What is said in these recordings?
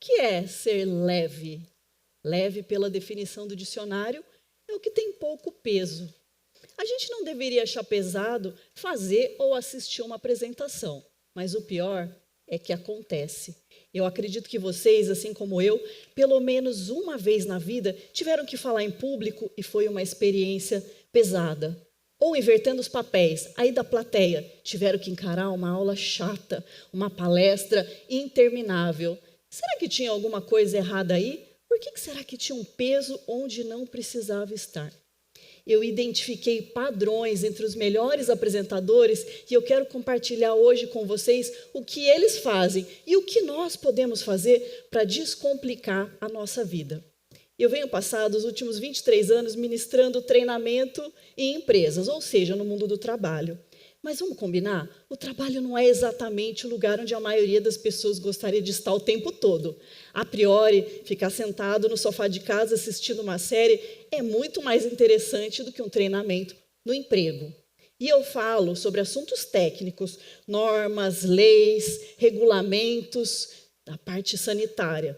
que é ser leve? Leve, pela definição do dicionário, é o que tem pouco peso. A gente não deveria achar pesado fazer ou assistir uma apresentação, mas o pior é que acontece. Eu acredito que vocês, assim como eu, pelo menos uma vez na vida, tiveram que falar em público e foi uma experiência pesada. Ou invertendo os papéis, aí da plateia, tiveram que encarar uma aula chata, uma palestra interminável. Será que tinha alguma coisa errada aí? Por que será que tinha um peso onde não precisava estar? Eu identifiquei padrões entre os melhores apresentadores e eu quero compartilhar hoje com vocês o que eles fazem e o que nós podemos fazer para descomplicar a nossa vida. Eu venho passado os últimos 23 anos ministrando treinamento em empresas, ou seja, no mundo do trabalho. Mas vamos combinar? O trabalho não é exatamente o lugar onde a maioria das pessoas gostaria de estar o tempo todo. A priori, ficar sentado no sofá de casa assistindo uma série é muito mais interessante do que um treinamento no emprego. E eu falo sobre assuntos técnicos, normas, leis, regulamentos, da parte sanitária.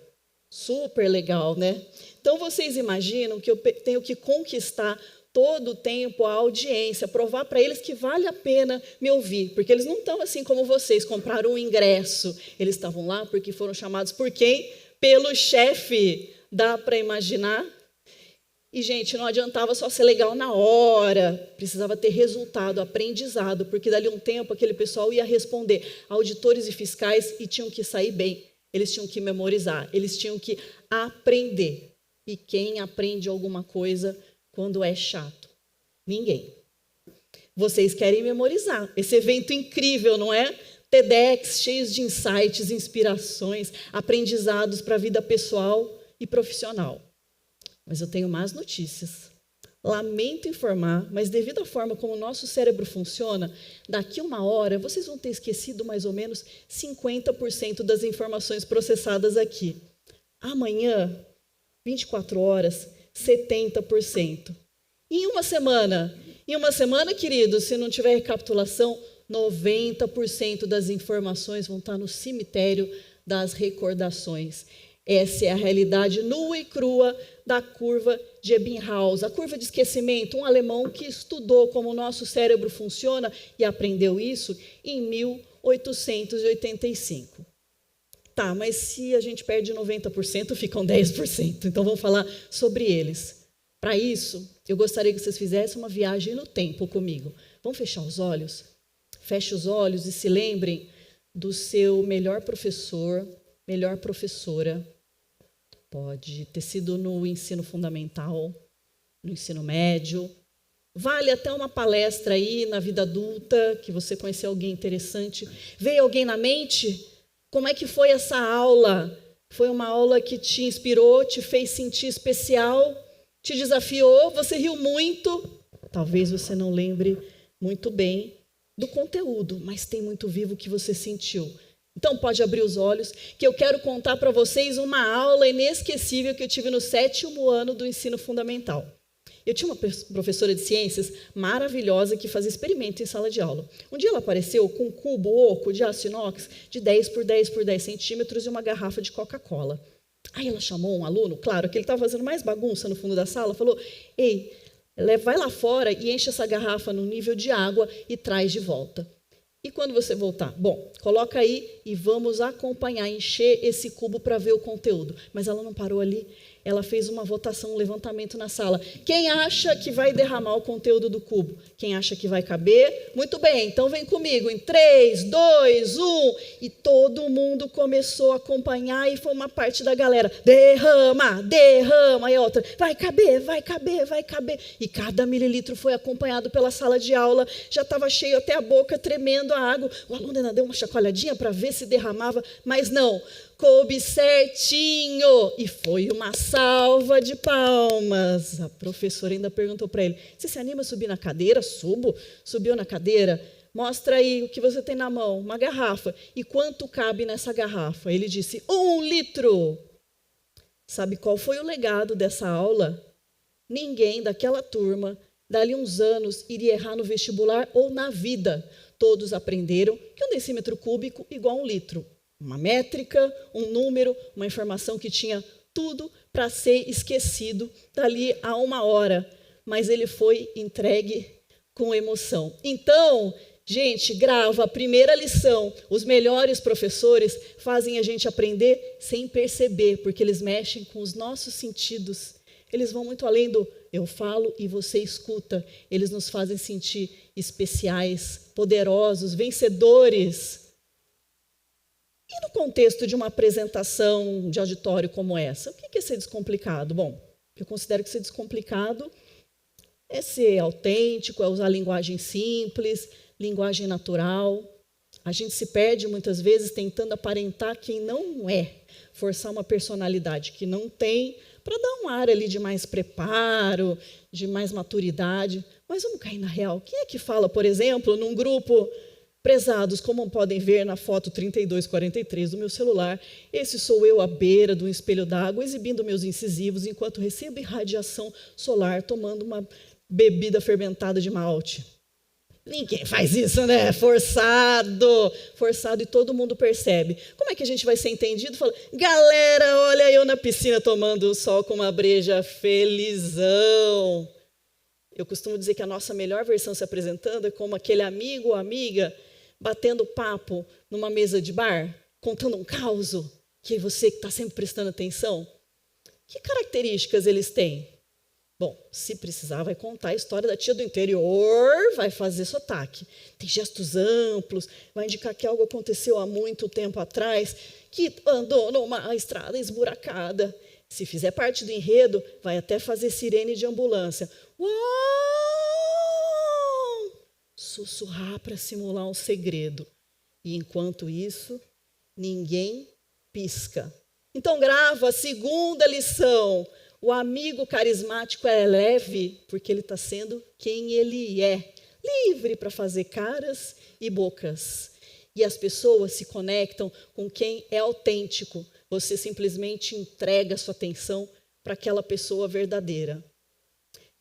Super legal, né? Então, vocês imaginam que eu tenho que conquistar todo o tempo a audiência, provar para eles que vale a pena me ouvir, porque eles não estão assim como vocês, compraram um ingresso, eles estavam lá porque foram chamados por quem? Pelo chefe. Dá para imaginar? E, gente, não adiantava só ser legal na hora, precisava ter resultado, aprendizado, porque dali um tempo aquele pessoal ia responder auditores e fiscais e tinham que sair bem, eles tinham que memorizar, eles tinham que aprender. E quem aprende alguma coisa quando é chato? Ninguém. Vocês querem memorizar. Esse evento incrível, não é? TEDx, cheios de insights, inspirações, aprendizados para a vida pessoal e profissional. Mas eu tenho más notícias. Lamento informar, mas devido à forma como o nosso cérebro funciona, daqui a 1 hora vocês vão ter esquecido mais ou menos 50% das informações processadas aqui. Amanhã, 24 horas, 70%. Em uma semana, queridos, se não tiver recapitulação, 90% das informações vão estar no cemitério das recordações. Essa é a realidade nua e crua da curva de Ebbinghaus, a curva de esquecimento, um alemão que estudou como o nosso cérebro funciona e aprendeu isso em 1885. Tá, mas se a gente perde 90%, ficam 10%. Então, vamos falar sobre eles. Para isso, eu gostaria que vocês fizessem uma viagem no tempo comigo. Vamos fechar os olhos? Feche os olhos e se lembrem do seu melhor professor, melhor professora. Pode ter sido no ensino fundamental, no ensino médio. Vale até uma palestra aí na vida adulta, que você conheceu alguém interessante. Veio alguém na mente? Como é que foi essa aula? Foi uma aula que te inspirou, te fez sentir especial, te desafiou, você riu muito? Talvez você não lembre muito bem do conteúdo, mas tem muito vivo que você sentiu. Então, pode abrir os olhos, que eu quero contar para vocês uma aula inesquecível que eu tive no 7º ano do ensino fundamental. Eu tinha uma professora de ciências maravilhosa que fazia experimento em sala de aula. Um dia ela apareceu com um cubo oco de aço inox de 10 por 10 por 10 centímetros e uma garrafa de Coca-Cola. Aí ela chamou um aluno, claro, que ele estava fazendo mais bagunça no fundo da sala, falou: ei, vai lá fora e enche essa garrafa no nível de água e traz de volta. E quando você voltar? Bom, coloca aí e vamos acompanhar, encher esse cubo para ver o conteúdo. Mas ela não parou ali. Ela fez uma votação, um levantamento na sala. Quem acha que vai derramar o conteúdo do cubo? Quem acha que vai caber? Muito bem, então vem comigo em 3, 2, 1. E todo mundo começou a acompanhar e foi uma parte da galera. Derrama, derrama. E a outra, vai caber, vai caber, vai caber. E cada mililitro foi acompanhado pela sala de aula. Já estava cheio até a boca, tremendo a água. O aluno ainda deu uma chacoalhadinha para ver se derramava, mas não. Coube certinho. E foi uma salva de palmas. A professora ainda perguntou para ele: você se anima a subir na cadeira? Subo. Subiu na cadeira? Mostra aí o que você tem na mão. Uma garrafa. E quanto cabe nessa garrafa? Ele disse: 1 litro. Sabe qual foi o legado dessa aula? Ninguém daquela turma, dali uns anos, iria errar no vestibular ou na vida. Todos aprenderam que 1 decímetro cúbico igual a 1 litro. Uma métrica, um número, uma informação que tinha tudo para ser esquecido dali a 1 hora, mas ele foi entregue com emoção. Então, gente, grava a primeira lição. Os melhores professores fazem a gente aprender sem perceber, porque eles mexem com os nossos sentidos. Eles vão muito além do eu falo e você escuta. Eles nos fazem sentir especiais, poderosos, vencedores. E no contexto de uma apresentação de auditório como essa, o que é ser descomplicado? Bom, eu considero que ser descomplicado é ser autêntico, é usar linguagem simples, linguagem natural. A gente se perde muitas vezes tentando aparentar quem não é, forçar uma personalidade que não tem, para dar um ar ali de mais preparo, de mais maturidade. Mas vamos cair na real. Quem é que fala, por exemplo, num grupo... Prezados, como podem ver na foto 3243 do meu celular, esse sou eu à beira de um espelho d'água, exibindo meus incisivos, enquanto recebo irradiação solar, tomando uma bebida fermentada de malte. Ninguém faz isso, né? Forçado, e todo mundo percebe. Como é que a gente vai ser entendido? Fala, galera, olha eu na piscina tomando o sol com uma breja felizão. Eu costumo dizer que a nossa melhor versão se apresentando é como aquele amigo ou amiga batendo papo numa mesa de bar, contando um caos, que você que está sempre prestando atenção. Que características eles têm? Bom, se precisar, vai contar a história da tia do interior, vai fazer sotaque. Tem gestos amplos, vai indicar que algo aconteceu há muito tempo atrás, que andou numa estrada esburacada. Se fizer parte do enredo, vai até fazer sirene de ambulância. Uau! Sussurrar para simular um segredo. E enquanto isso, ninguém pisca. Então grava a segunda lição. O amigo carismático é leve porque ele está sendo quem ele é. Livre para fazer caras e bocas. E as pessoas se conectam com quem é autêntico. Você simplesmente entrega a sua atenção para aquela pessoa verdadeira.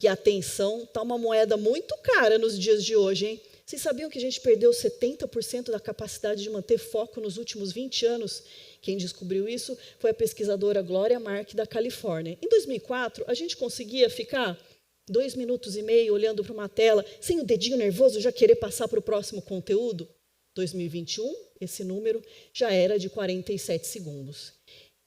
E a atenção está uma moeda muito cara nos dias de hoje, hein? Vocês sabiam que a gente perdeu 70% da capacidade de manter foco nos últimos 20 anos? Quem descobriu isso foi a pesquisadora Gloria Mark, da Califórnia. Em 2004, a gente conseguia ficar 2,5 minutos olhando para uma tela, sem o dedinho nervoso já querer passar para o próximo conteúdo. 2021, esse número já era de 47 segundos.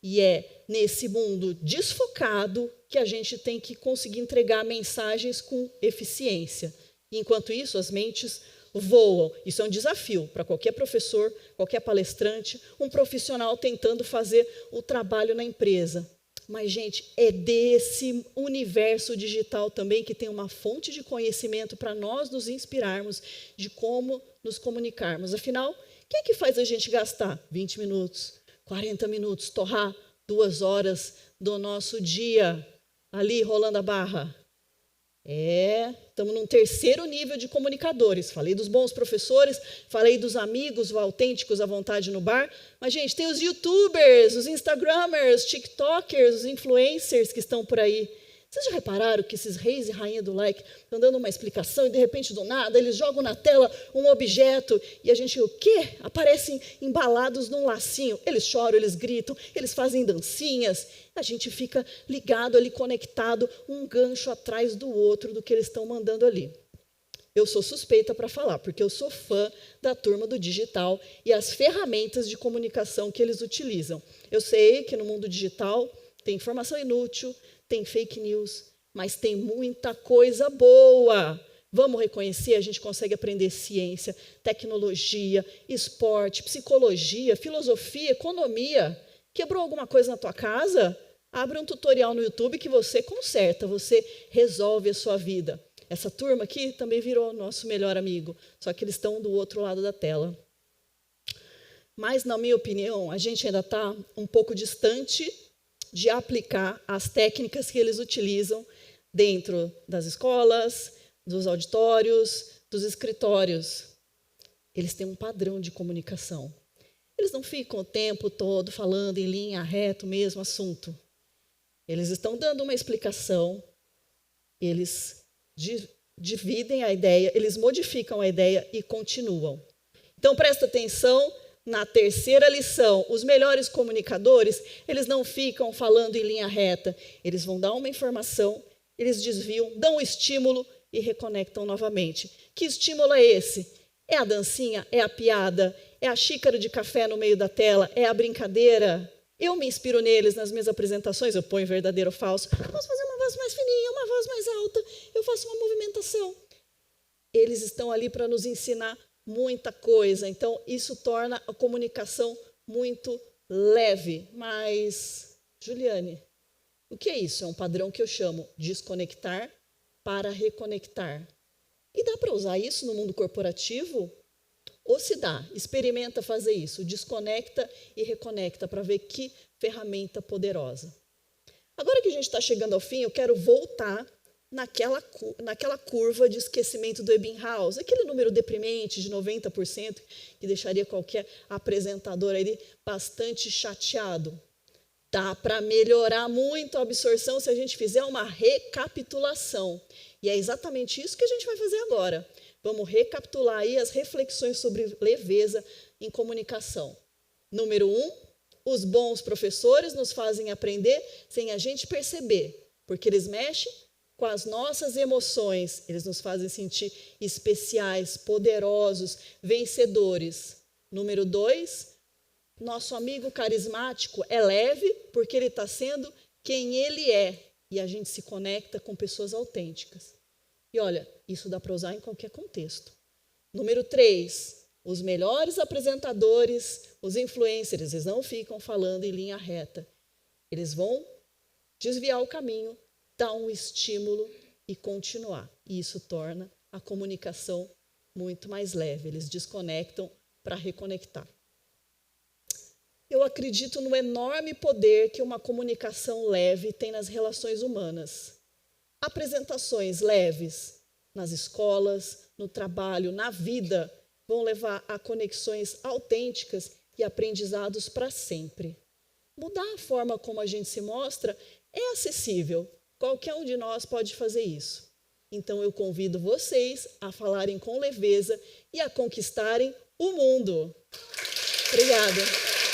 E é nesse mundo desfocado que a gente tem que conseguir entregar mensagens com eficiência. Enquanto isso, as mentes voam. Isso é um desafio para qualquer professor, qualquer palestrante, um profissional tentando fazer o trabalho na empresa. Mas, gente, é desse universo digital também que tem uma fonte de conhecimento para nós nos inspirarmos de como nos comunicarmos. Afinal, quem é que faz a gente gastar 20 minutos, 40 minutos, torrar 2 horas do nosso dia ali rolando a barra? Estamos num terceiro nível de comunicadores. Falei dos bons professores, falei dos amigos autênticos à vontade no bar, mas, gente, tem os youtubers, os instagramers, tiktokers, os influencers que estão por aí. Vocês já repararam que esses reis e rainha do like estão dando uma explicação e, de repente, do nada, eles jogam na tela um objeto e a gente, o quê? Aparecem embalados num lacinho. Eles choram, eles gritam, eles fazem dancinhas. A gente fica ligado ali, conectado, um gancho atrás do outro do que eles estão mandando ali. Eu sou suspeita para falar, porque eu sou fã da turma do digital e as ferramentas de comunicação que eles utilizam. Eu sei que no mundo digital tem informação inútil, tem fake news, mas tem muita coisa boa. Vamos reconhecer, a gente consegue aprender ciência, tecnologia, esporte, psicologia, filosofia, economia. Quebrou alguma coisa na tua casa? Abre um tutorial no YouTube que você conserta, você resolve a sua vida. Essa turma aqui também virou nosso melhor amigo, só que eles estão do outro lado da tela. Mas, na minha opinião, a gente ainda está um pouco distante de aplicar as técnicas que eles utilizam dentro das escolas, dos auditórios, dos escritórios. Eles têm um padrão de comunicação. Eles não ficam o tempo todo falando em linha reta o mesmo assunto. Eles estão dando uma explicação, eles dividem a ideia, eles modificam a ideia e continuam. Então, presta atenção Na terceira lição, os melhores comunicadores, eles não ficam falando em linha reta. Eles vão dar uma informação, eles desviam, dão um estímulo e reconectam novamente. Que estímulo é esse? É a dancinha? É a piada? É a xícara de café no meio da tela? É a brincadeira? Eu me inspiro neles nas minhas apresentações, eu ponho verdadeiro ou falso. Posso fazer uma voz mais fininha, uma voz mais alta, eu faço uma movimentação. Eles estão ali para nos ensinar muita coisa. Então, isso torna a comunicação muito leve. Mas, Juliane, o que é isso? É um padrão que eu chamo desconectar para reconectar. E dá para usar isso no mundo corporativo? Ou se dá, experimenta fazer isso, desconecta e reconecta para ver que ferramenta poderosa. Agora que a gente está chegando ao fim, eu quero voltar naquela curva de esquecimento do Ebbinghaus, aquele número deprimente de 90%, que deixaria qualquer apresentador ali bastante chateado. Dá para melhorar muito a absorção se a gente fizer uma recapitulação. E é exatamente isso que a gente vai fazer agora. Vamos recapitular aí as reflexões sobre leveza em comunicação. Número 1, os bons professores nos fazem aprender sem a gente perceber, porque eles mexem com as nossas emoções, eles nos fazem sentir especiais, poderosos, vencedores. Número 2, nosso amigo carismático é leve porque ele está sendo quem ele é e a gente se conecta com pessoas autênticas. E olha, isso dá para usar em qualquer contexto. Número 3, os melhores apresentadores, os influencers, eles não ficam falando em linha reta. Eles vão desviar o caminho, dar um estímulo e continuar. E isso torna a comunicação muito mais leve. Eles desconectam para reconectar. Eu acredito no enorme poder que uma comunicação leve tem nas relações humanas. Apresentações leves nas escolas, no trabalho, na vida, vão levar a conexões autênticas e aprendizados para sempre. Mudar a forma como a gente se mostra é acessível. Qualquer um de nós pode fazer isso. Então eu convido vocês a falarem com leveza e a conquistarem o mundo. Obrigada.